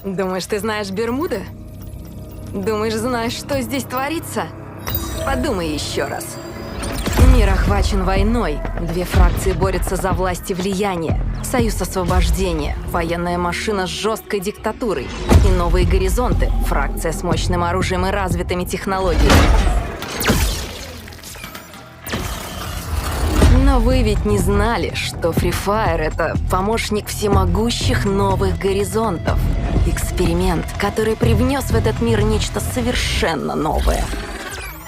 Думаешь, ты знаешь Бермуды? Думаешь, знаешь, что здесь творится? Подумай еще раз. Мир охвачен войной. Две фракции борются за власть и влияние. Союз освобождения, военная машина с жесткой диктатурой. И новые горизонты, фракция с мощным оружием и развитыми технологиями. Но вы ведь не знали, что Free Fire — это помощник всемогущих новых горизонтов. Эксперимент, который привнес в этот мир нечто совершенно новое.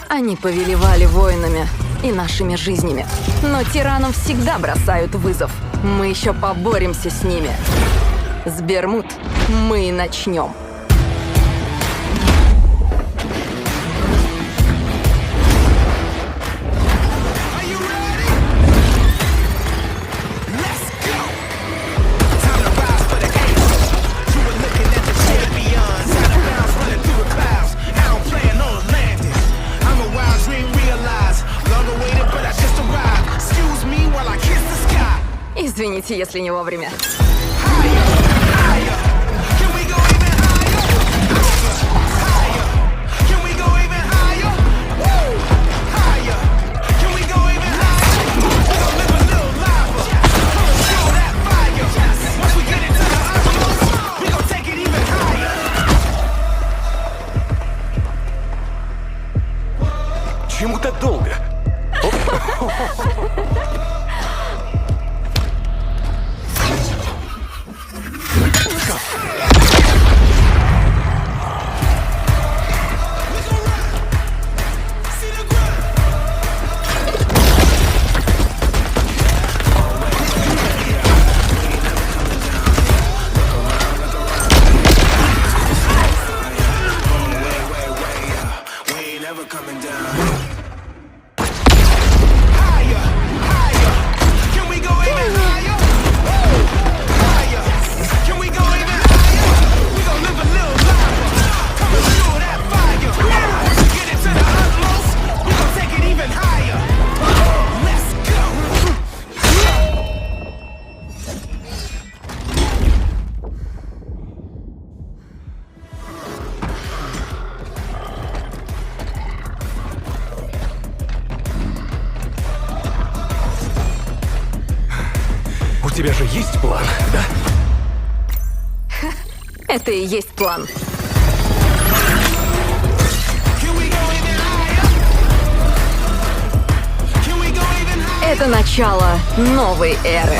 Они повелевали войнами и нашими жизнями. Но тиранам всегда бросают вызов. Мы еще поборемся с ними. С Бермуд мы и начнем. Извините, если не вовремя. Чему так долго? У тебя же есть план, да? Это и есть план. Это начало новой эры.